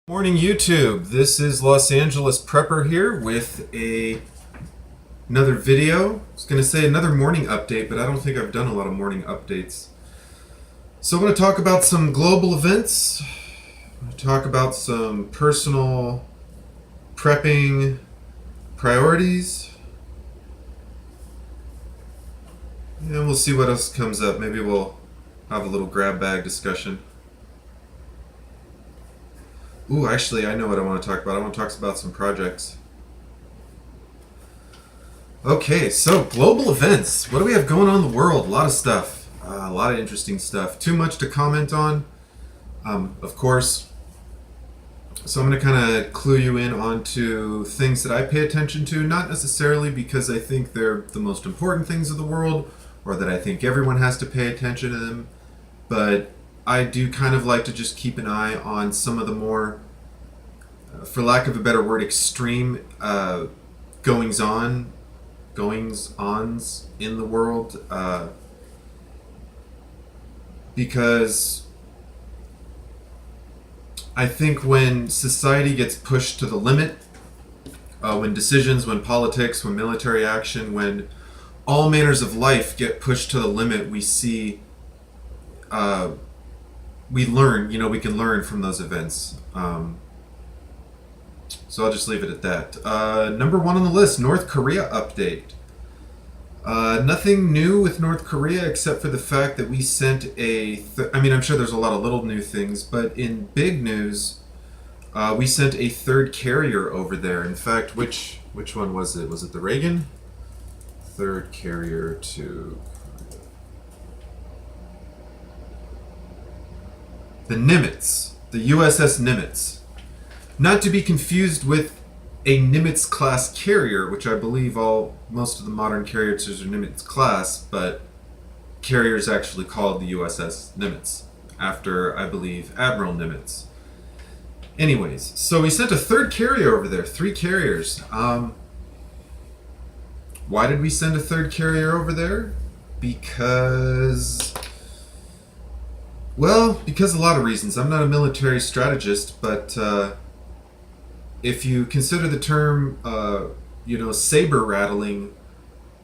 Morning YouTube, this is Los Angeles Prepper here with another video. I was going to say another morning update, but I don't think I've done a lot of morning updates. So I'm going to talk about some global events, I'm going to talk about some personal prepping priorities, and we'll see what else comes up. Maybe we'll have a little grab bag discussion. Ooh, actually, I know what I want to talk about. I want to talk about some projects. Okay, so global events. What do we have going on in the world? A lot of stuff. A lot of interesting stuff. Too much to comment on, of course. So I'm going to kind of clue you in onto things that I pay attention to, not necessarily because I think they're the most important things of the world or that I think everyone has to pay attention to them, but I do kind of like to just keep an eye on some of the more, for lack of a better word, extreme goings-ons in the world, because I think when society gets pushed to the limit, when decisions, when politics, when military action, when all manners of life get pushed to the limit, we see we learn, we can learn from those events. So I'll just leave it at that. Number one on the list, North Korea update. Nothing new with North Korea except for the fact that we sent I'm sure there's a lot of little new things, but in big news, we sent a third carrier over there. In fact, which one was it? Was it the Reagan? Third carrier to the Nimitz, the USS Nimitz. Not to be confused with a Nimitz class carrier, which I believe most of the modern carriers are Nimitz class, but carrier is actually called the USS Nimitz, after, I believe, Admiral Nimitz. Anyways, so we sent a third carrier over there, 3 carriers. Why did we send a third carrier over there? Because a lot of reasons. I'm not a military strategist, but if you consider the term, saber rattling,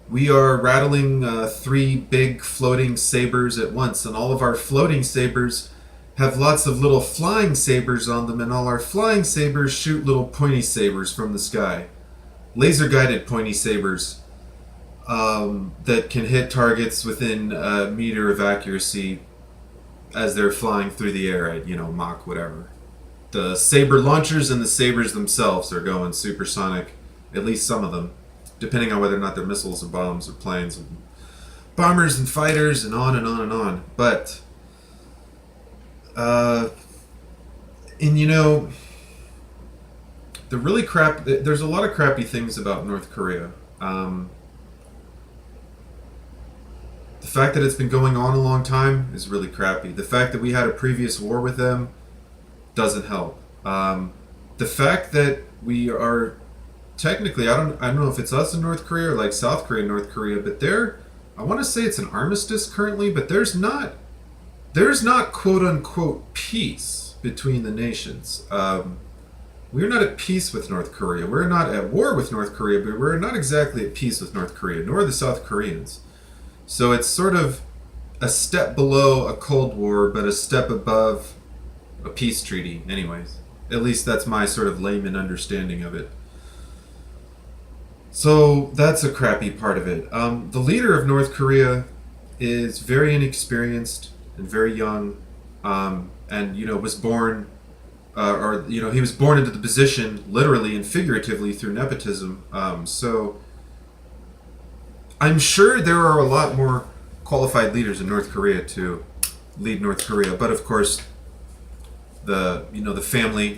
we are rattling 3 big floating sabers at once, and all of our floating sabers have lots of little flying sabers on them, and all our flying sabers shoot little pointy sabers from the sky. Laser-guided pointy sabers that can hit targets within a meter of accuracy as they're flying through the air at, Mach whatever. The saber launchers and the sabers themselves are going supersonic, at least some of them, depending on whether or not they're missiles or bombs or planes and bombers and fighters and on and on and on. But, there's a lot of crappy things about North Korea. The fact that it's been going on a long time is really crappy. The fact that we had a previous war with them doesn't help. The fact that we are technically, I don't know if it's us in North Korea or like South Korea and North Korea, but I want to say it's an armistice currently, but there's not quote unquote peace between the nations. We're not at peace with North Korea. We're not at war with North Korea, but we're not exactly at peace with North Korea, nor the South Koreans. So it's sort of a step below a Cold War, but a step above a peace treaty, anyways. At least that's my sort of layman understanding of it. So that's a crappy part of it. The leader of North Korea is very inexperienced and very young, and was born, he was born into the position literally and figuratively through nepotism. So I'm sure there are a lot more qualified leaders in North Korea to lead North Korea, but of course, the family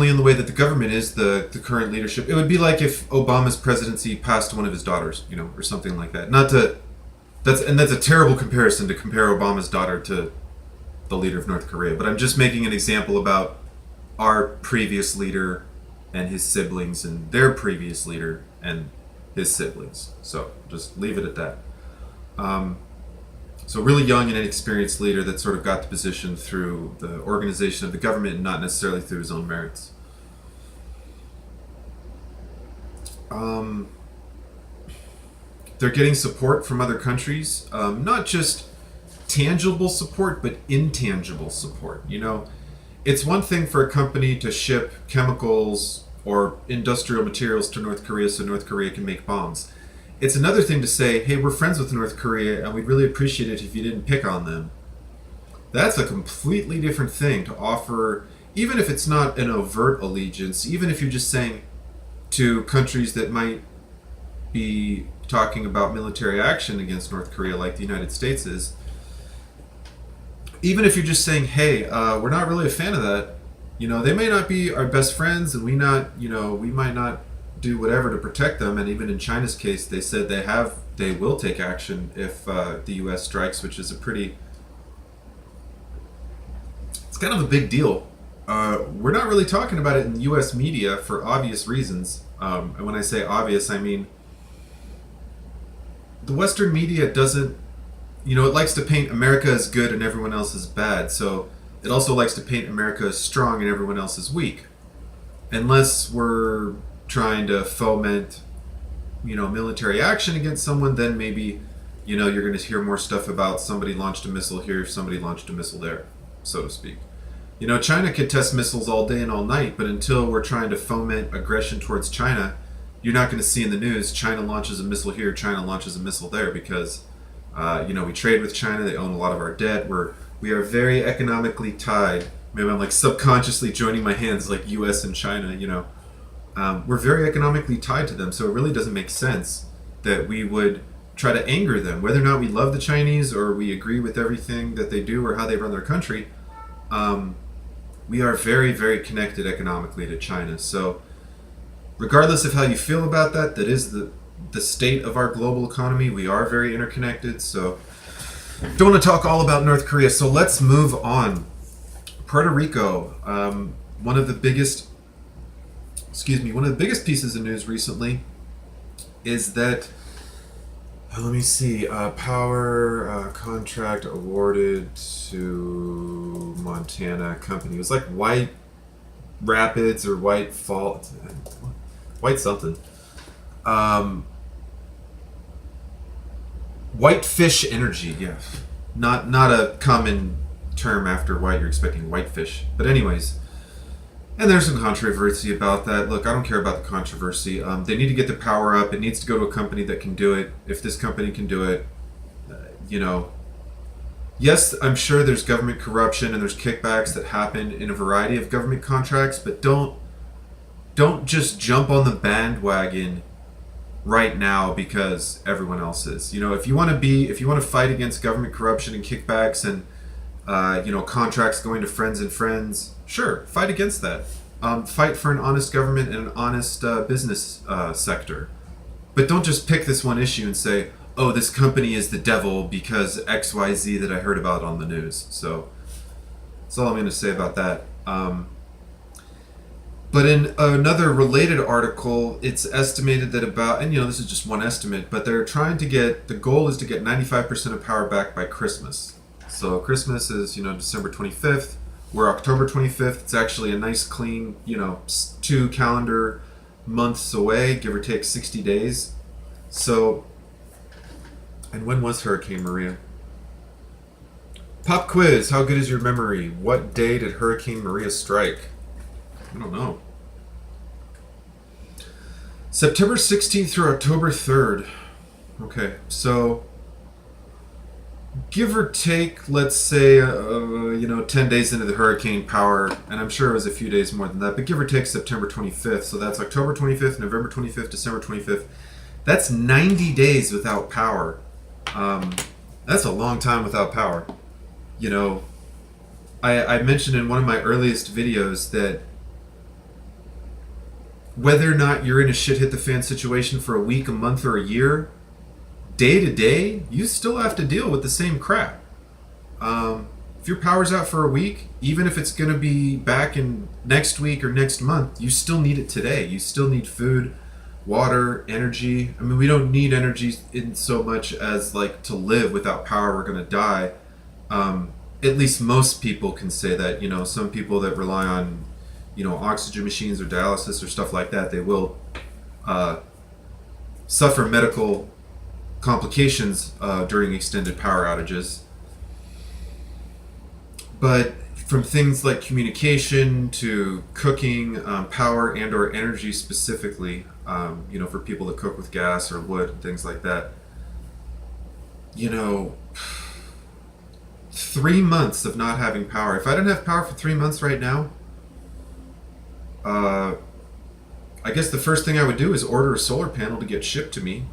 and the way that the government is, the current leadership. It would be like if Obama's presidency passed to one of his daughters, or something like that. That's a terrible comparison to compare Obama's daughter to the leader of North Korea. But I'm just making an example about our previous leader and his siblings and their previous leader and his siblings. So just leave it at that. So, a really young and inexperienced leader that sort of got the position through the organization of the government and not necessarily through his own merits. Um, they're getting support from other countries, not just tangible support, but intangible support. It's one thing for a company to ship chemicals or industrial materials to North Korea so North Korea can make bombs. It's another thing to say, hey, we're friends with North Korea and we'd really appreciate it if you didn't pick on them. That's a completely different thing to offer, even if it's not an overt allegiance, even if you're just saying to countries that might be talking about military action against North Korea like the United States is, even if you're just saying, hey, we're not really a fan of that, they may not be our best friends and we might not do whatever to protect them. And even in China's case, they said they will take action if the U.S. strikes, which is it's kind of a big deal. We're not really talking about it in U.S. media for obvious reasons. And when I say obvious, I mean the Western media doesn't, it likes to paint America as good and everyone else as bad. So it also likes to paint America as strong and everyone else as weak. Unless we're trying to foment, military action against someone, then maybe, you're going to hear more stuff about somebody launched a missile here, somebody launched a missile there, so to speak. China could test missiles all day and all night, but until we're trying to foment aggression towards China, you're not going to see in the news, China launches a missile here, China launches a missile there, because, we trade with China, they own a lot of our debt, we are very economically tied. Maybe I'm like subconsciously joining my hands like US and China, we're very economically tied to them, so it really doesn't make sense that we would try to anger them. Whether or not we love the Chinese or we agree with everything that they do or how they run their country, we are very, very connected economically to China. So regardless of how you feel about that is the state of our global economy. We are very interconnected, so don't want to talk all about North Korea. So let's move on. Puerto Rico, one of the biggest pieces of news recently is that, let me see, power contract awarded to Montana company. It was like White Rapids or White Fall, White something. Whitefish Energy, yeah. Not a common term after white, you're expecting whitefish. But anyways, and there's some controversy about that. Look, I don't care about the controversy. They need to get the power up. It needs to go to a company that can do it. If this company can do it, yes, I'm sure there's government corruption and there's kickbacks that happen in a variety of government contracts, but don't just jump on the bandwagon right now because everyone else is. If you want to fight against government corruption and kickbacks and contracts going to friends and friends, sure, fight against that. Fight for an honest government and an honest business sector. But don't just pick this one issue and say, oh, this company is the devil because XYZ that I heard about on the news. So that's all I'm going to say about that. But in another related article, it's estimated that about, and this is just one estimate, but they're trying to the goal is to get 95% of power back by Christmas. So Christmas is, December 25th. We're October 25th. It's actually a nice clean, 2 calendar months away, give or take 60 days. So, and when was Hurricane Maria? Pop quiz, how good is your memory? What day did Hurricane Maria strike? I don't know. September 16th through October 3rd. Okay, so give or take, let's say, 10 days into the hurricane power, and I'm sure it was a few days more than that, but give or take September 25th. So that's October 25th, November 25th, December 25th. That's 90 days without power. That's a long time without power. I mentioned in one of my earliest videos that whether or not you're in a shit hit the fan situation for a week, a month, or a year, day to day, you still have to deal with the same crap. If your power's out for a week, even if it's going to be back in next week or next month, you still need it today. You still need food. water, energy. I mean, we don't need energy in so much as like to live. Without power, we're going to die. At least most people can say that. You know, some people that rely on, you know, oxygen machines or dialysis or stuff like that, they will suffer medical complications during extended power outages. But from things like communication to cooking, power and or energy specifically, you know, for people that cook with gas or wood and things like that, you know, 3 months of not having power. If I didn't have power for 3 months right now, I guess the first thing I would do is order a solar panel to get shipped to me.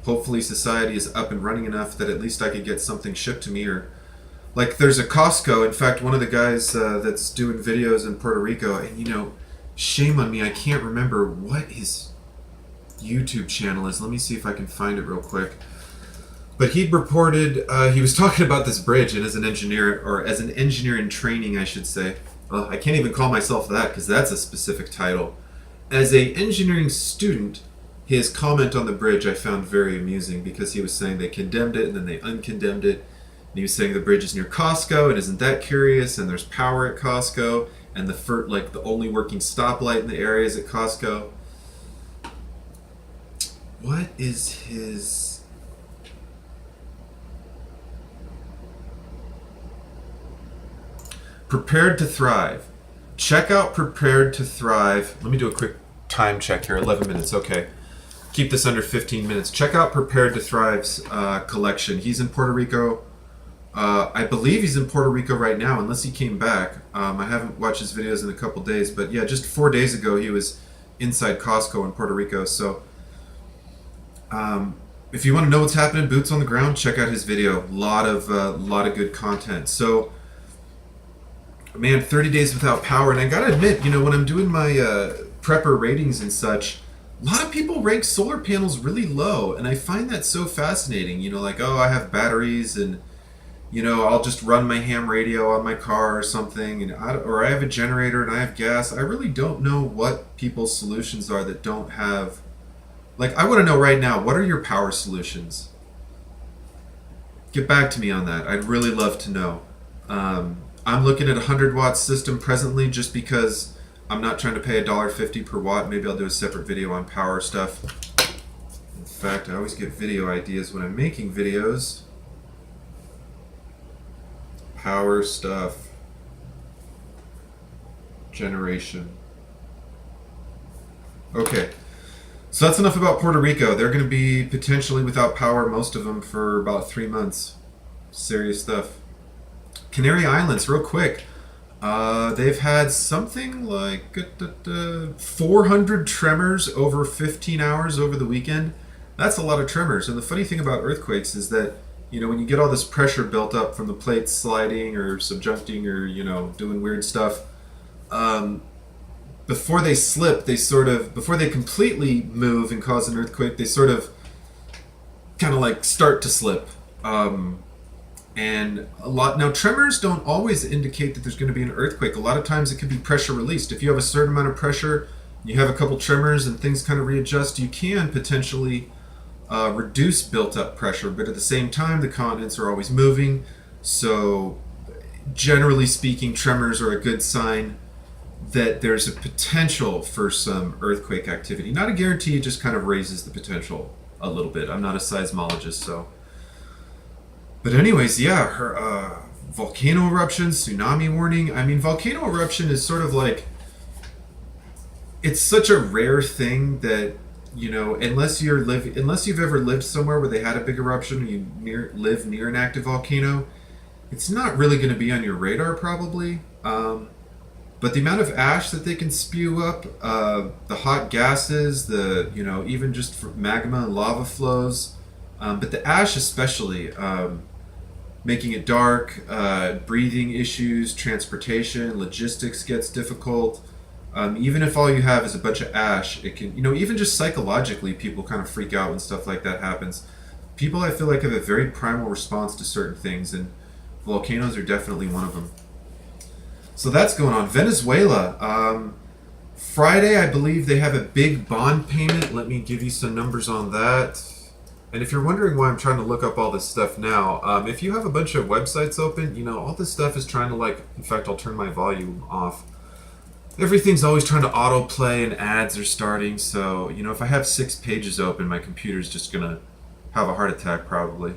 Hopefully society is up and running enough that at least I could get something shipped to me. Or like there's a Costco. In fact, one of the guys that's doing videos in Puerto Rico, and you know, shame on me, I can't remember what his YouTube channel is. Let me see if I can find it real quick. But he'd reported, he was talking about this bridge, and as an engineer, or as an engineer in training, I should say. Well, I can't even call myself that because that's a specific title. As a engineering student, his comment on the bridge I found very amusing because he was saying they condemned it and then they uncondemned it. And he was saying the bridge is near Costco, and isn't that curious? And there's power at Costco, and the only working stoplight in the area is at Costco. What is his... Prepared to Thrive. Check out Prepared to Thrive. Let me do a quick time check here. 11 minutes. Okay. Keep this under 15 minutes. Check out Prepared to Thrive's collection. He's in Puerto Rico. I believe he's in Puerto Rico right now, unless he came back. I haven't watched his videos in a couple days, but yeah, just 4 days ago he was inside Costco in Puerto Rico. So if you want to know what's happening, boots on the ground, check out his video. Lot of good content. So man, 30 days without power, and I gotta admit, you know, when I'm doing my prepper ratings and such, a lot of people rank solar panels really low, and I find that so fascinating. You know, like, oh, I have batteries, and you know, I'll just run my ham radio on my car or something, and or I have a generator and I have gas. I really don't know what people's solutions are that don't have. Like, I want to know right now, what are your power solutions? Get back to me on that. I'd really love to know. I'm looking at a 100-watt system presently just because I'm not trying to pay $1.50 per watt. Maybe I'll do a separate video on power stuff. In fact, I always get video ideas when I'm making videos. Power stuff. Generation. Okay. So that's enough about Puerto Rico. They're going to be potentially without power, most of them, for about 3 months. Serious stuff. Canary Islands, real quick. They've had something like 400 tremors over 15 hours over the weekend. That's a lot of tremors. And the funny thing about earthquakes is that, you know, when you get all this pressure built up from the plates sliding or subjuncting or, you know, doing weird stuff, before they slip, before they completely move and cause an earthquake, they sort of kind of like start to slip. And now tremors don't always indicate that there's going to be an earthquake. A lot of times it could be pressure released. If you have a certain amount of pressure, you have a couple tremors and things kind of readjust, you can potentially reduce built up pressure, but at the same time the continents are always moving, so generally speaking, tremors are a good sign that there's a potential for some earthquake activity. Not a guarantee, it just kind of raises the potential a little bit. I'm not a seismologist, so... But anyways, yeah, volcano eruptions, tsunami warning. I mean, volcano eruption is sort of like, it's such a rare thing that, you know, unless you've ever lived somewhere where they had a big eruption, or you live near an active volcano, it's not really going to be on your radar probably. But the amount of ash that they can spew up, the hot gases, even just for magma and lava flows, but the ash especially, making it dark, breathing issues, transportation, logistics gets difficult. Even if all you have is a bunch of ash, it can, even just psychologically, people kind of freak out when stuff like that happens. People, I feel like, have a very primal response to certain things, and volcanoes are definitely one of them. So that's going on. Venezuela, Friday, I believe they have a big bond payment. Let me give you some numbers on that. And if you're wondering why I'm trying to look up all this stuff now, if you have a bunch of websites open, all this stuff is trying to in fact, I'll turn my volume off. Everything's always trying to autoplay and ads are starting. So, if I have 6 pages open, my computer's just going to have a heart attack probably.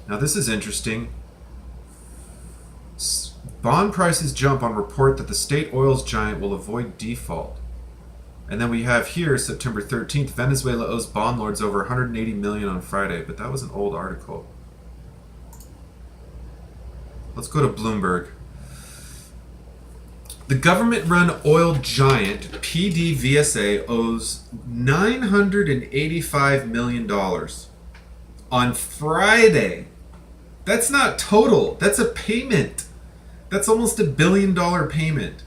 Now this is interesting. Bond prices jump on report that the state oils giant will avoid default. And then we have here, September 13th, Venezuela owes bond lords over 180 million on Friday, but that was an old article. Let's go to Bloomberg. The government-run oil giant PDVSA owes $985 million on Friday. That's not total. That's a payment. That's almost $1 billion payment.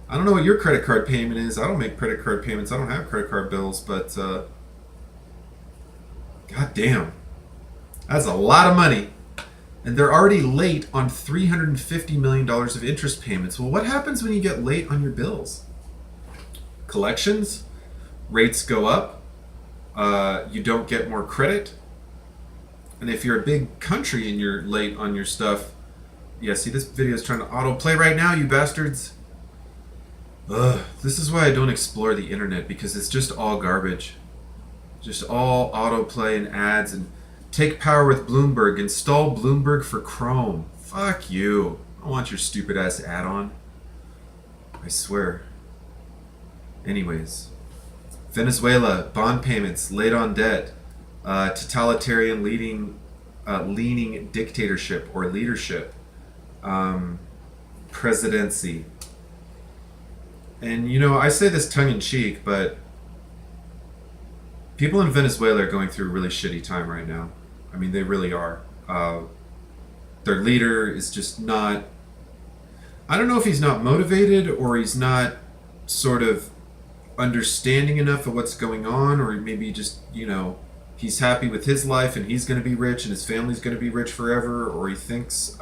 I don't know what your credit card payment is. I don't make credit card payments. I don't have credit card bills, but god damn. That's a lot of money. And they're already late on $350 million of interest payments. Well, what happens when you get late on your bills? Collections? Rates go up? You don't get more credit? And if you're a big country and you're late on your stuff, yeah, see, this video is trying to autoplay right now, you bastards. Ugh, this is why I don't explore the internet, because it's just all garbage. Just all autoplay and ads. And take power with Bloomberg. Install Bloomberg for Chrome. Fuck you. I don't want your stupid ass add-on. I swear. Anyways. Venezuela, bond payments, late on debt. Totalitarian leaning dictatorship or leadership, presidency. And I say this tongue-in-cheek, but people in Venezuela are going through a really shitty time right now. I mean, they really are. Their leader is just not, I don't know if he's not motivated or he's not sort of understanding enough of what's going on, or maybe just, he's happy with his life and he's going to be rich and his family's going to be rich forever, or he thinks,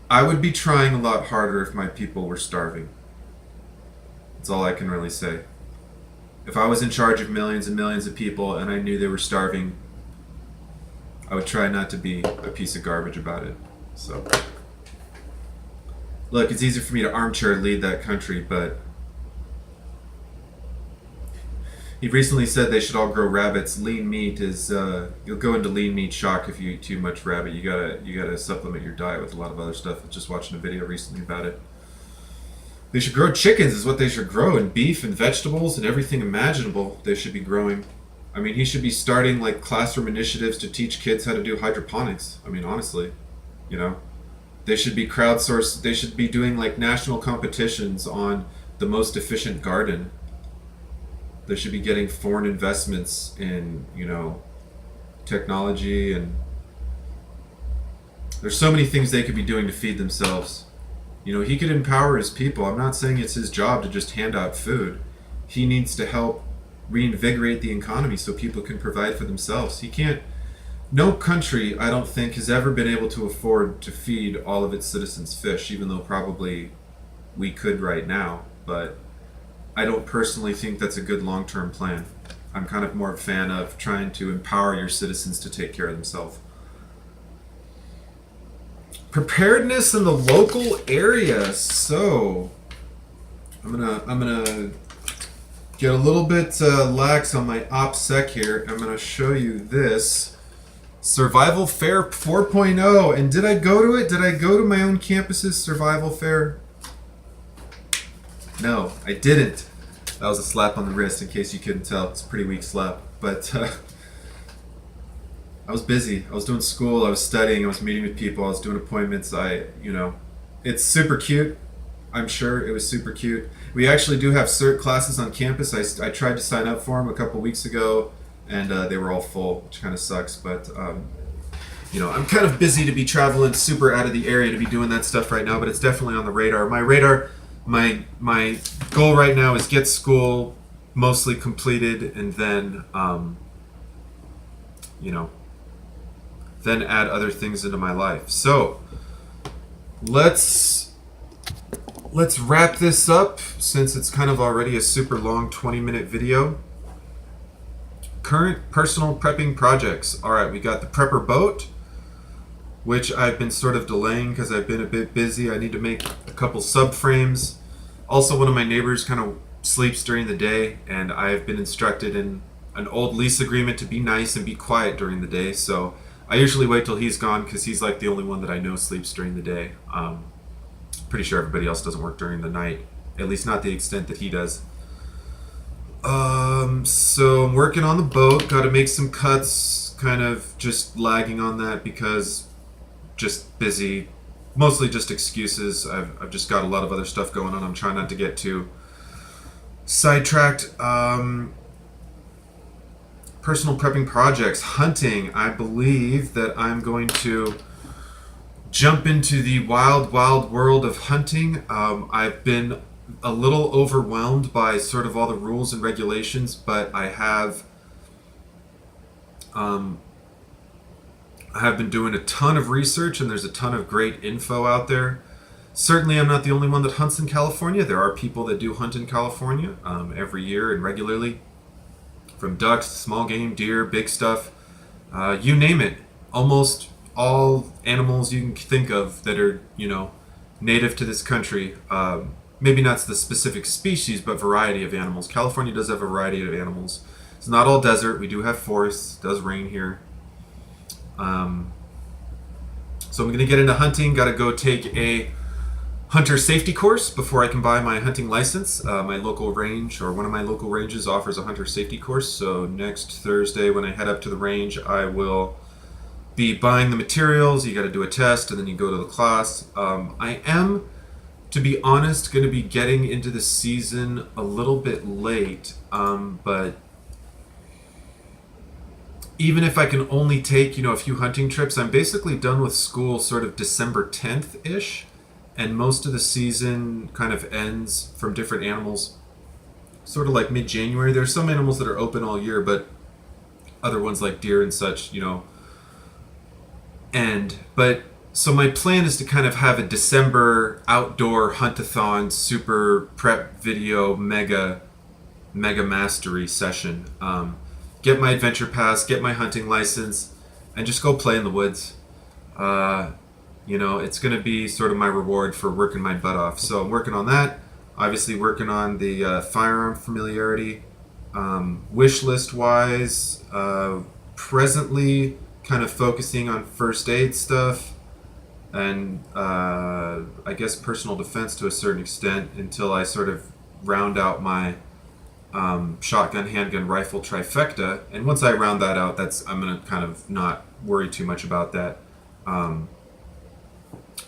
I would be trying a lot harder if my people were starving. That's all I can really say. If I was in charge of millions and millions of people and I knew they were starving, I would try not to be a piece of garbage about it. So, look, it's easy for me to armchair lead that country, but he recently said they should all grow rabbits. Lean meat is you'll go into lean meat shock if you eat too much rabbit. You gotta supplement your diet with a lot of other stuff. I was just watching a video recently about it. They should grow chickens is what they should grow, and beef and vegetables and everything imaginable they should be growing. I mean, he should be starting classroom initiatives to teach kids how to do hydroponics. I mean, honestly, they should be crowdsourced. They should be doing national competitions on the most efficient garden. They should be getting foreign investments in, technology, and there's so many things they could be doing to feed themselves. He could empower his people. I'm not saying it's his job to just hand out food. He needs to help reinvigorate the economy so people can provide for themselves. No country, I don't think, has ever been able to afford to feed all of its citizens fish, even though probably we could right now, but I don't personally think that's a good long-term plan. I'm kind of more a fan of trying to empower your citizens to take care of themselves. Preparedness in the local area. So I'm gonna get a little bit lax on my OPSEC here. I'm gonna show you this Survival Fair 4.0. And did I go to it? Did I go to my own campus's Survival Fair? No, I didn't. That was a slap on the wrist, in case you couldn't tell. It's a pretty weak slap. But I was busy. I was doing school. I was studying. I was meeting with people. I was doing appointments. It's super cute. I'm sure it was super cute. We actually do have cert classes on campus. I tried to sign up for them a couple weeks ago, and they were all full, which kind of sucks. But I'm kind of busy to be traveling super out of the area to be doing that stuff right now. But it's definitely on the radar. My goal right now is get school mostly completed, and then then add other things into my life. So let's wrap this up since it's kind of already a super long 20-minute video. Current personal prepping projects. All right, we got the prepper boat, which I've been sort of delaying because I've been a bit busy. I need to make a couple subframes. Also, one of my neighbors kind of sleeps during the day, and I've been instructed in an old lease agreement to be nice and be quiet during the day. So I usually wait till he's gone because he's like the only one that I know sleeps during the day. Pretty sure everybody else doesn't work during the night, at least not the extent that he does. So I'm working on the boat. Got to make some cuts. Kind of just lagging on that because just busy. Mostly just excuses. I've just got a lot of other stuff going on. I'm trying not to get too sidetracked. Personal prepping projects. Hunting. I believe that I'm going to jump into the wild world of hunting. I've been a little overwhelmed by sort of all the rules and regulations, but I have been doing a ton of research, and there's a ton of great info out there. Certainly I'm not the only one that hunts in California. There are people that do hunt in California every year and regularly, from ducks, small game, deer, big stuff, you name it. Almost all animals you can think of that are, native to this country. Maybe not the specific species, but variety of animals. California does have a variety of animals. It's not all desert. We do have forests. It does rain here. So I'm going to get into hunting. Got to go take a hunter safety course before I can buy my hunting license. My local range, or one of my local ranges, offers a hunter safety course. So next Thursday when I head up to the range, I will be buying the materials. You got to do a test, and then you go to the class. I am, to be honest, going to be getting into the season a little bit late, but even if I can only take, a few hunting trips, I'm basically done with school sort of December 10th-ish, and most of the season kind of ends from different animals sort of like mid-January. There's some animals that are open all year, but other ones like deer and such, end. But so my plan is to kind of have a December outdoor hunt-a-thon super prep video mega mastery session. Get my adventure pass, get my hunting license, and just go play in the woods. It's going to be sort of my reward for working my butt off. So I'm working on that. Obviously working on the firearm familiarity. Wish list wise, presently kind of focusing on first aid stuff and I guess personal defense to a certain extent until I sort of round out my shotgun, handgun, rifle trifecta. And once I round that out, I'm going to kind of not worry too much about that.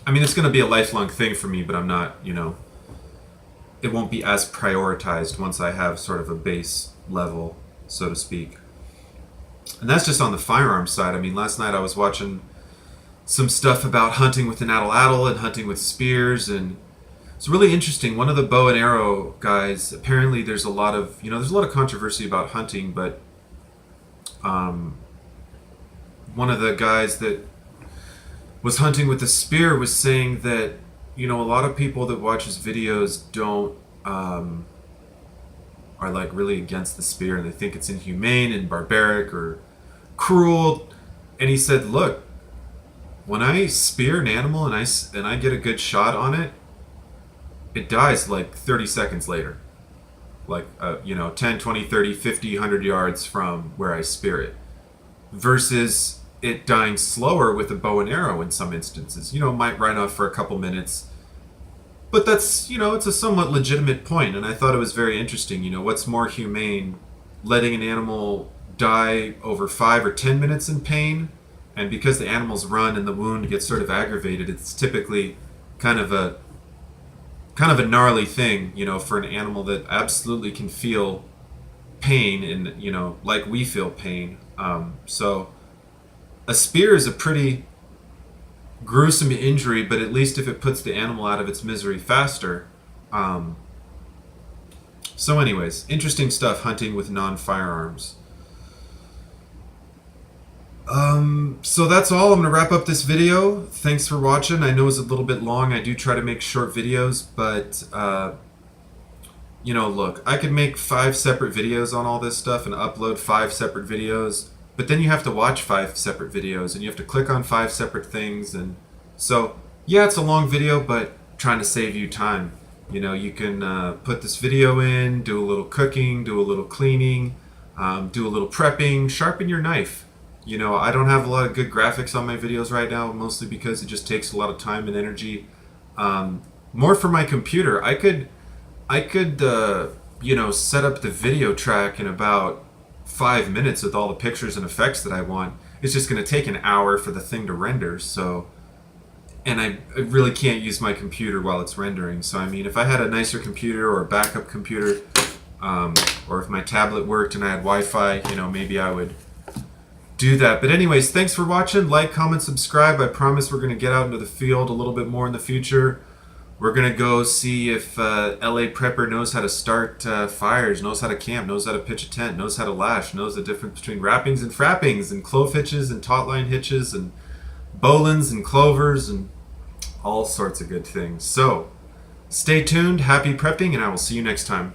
It's going to be a lifelong thing for me, but I'm not, it won't be as prioritized once I have sort of a base level, so to speak. And that's just on the firearm side. Last night I was watching some stuff about hunting with an atlatl and hunting with spears, and it's really interesting. One of the bow and arrow guys, apparently there's a lot of controversy about hunting, but one of the guys that was hunting with a spear was saying that, a lot of people that watch his videos don't, are like really against the spear, and they think it's inhumane and barbaric or cruel. And he said, look, when I spear an animal and I get a good shot on it, it dies like 30 seconds later. Like, 10, 20, 30, 50, 100 yards from where I spear it. Versus it dying slower with a bow and arrow in some instances. Might run off for a couple minutes. But that's, it's a somewhat legitimate point, and I thought it was very interesting. What's more humane, letting an animal die over 5 or 10 minutes in pain? And because the animals run and the wound gets sort of aggravated, it's typically kind of a gnarly thing, for an animal that absolutely can feel pain and, like we feel pain. So a spear is a pretty gruesome injury, but at least if it puts the animal out of its misery faster. So anyways, interesting stuff hunting with non-firearms. So that's all. I'm gonna wrap up this video. Thanks for watching. I know it's a little bit long. I do try to make short videos, but you know, look, I could make 5 separate videos on all this stuff and upload 5 separate videos, but then you have to watch 5 separate videos and you have to click on 5 separate things, and so yeah, it's a long video, but trying to save you time. You know, you can put this video in, do a little cooking, do a little cleaning, do a little prepping, sharpen your knife. You know, I don't have a lot of good graphics on my videos right now, mostly because it just takes a lot of time and energy. More for my computer. I could, you know, set up the video track in about 5 minutes with all the pictures and effects that I want. It's just going to take an hour for the thing to render, so... And I really can't use my computer while it's rendering. So, I mean, if I had a nicer computer or a backup computer, or if my tablet worked and I had Wi-Fi, you know, maybe I would do that. But anyways, thanks for watching. Like, comment, subscribe. I promise we're going to get out into the field a little bit more in the future. We're going to go see if LA Prepper knows how to start fires, knows how to camp, knows how to pitch a tent, knows how to lash, knows the difference between wrappings and frappings, and clove hitches and taut line hitches, and bowlines and clovers, and all sorts of good things. So, stay tuned, happy prepping, and I will see you next time.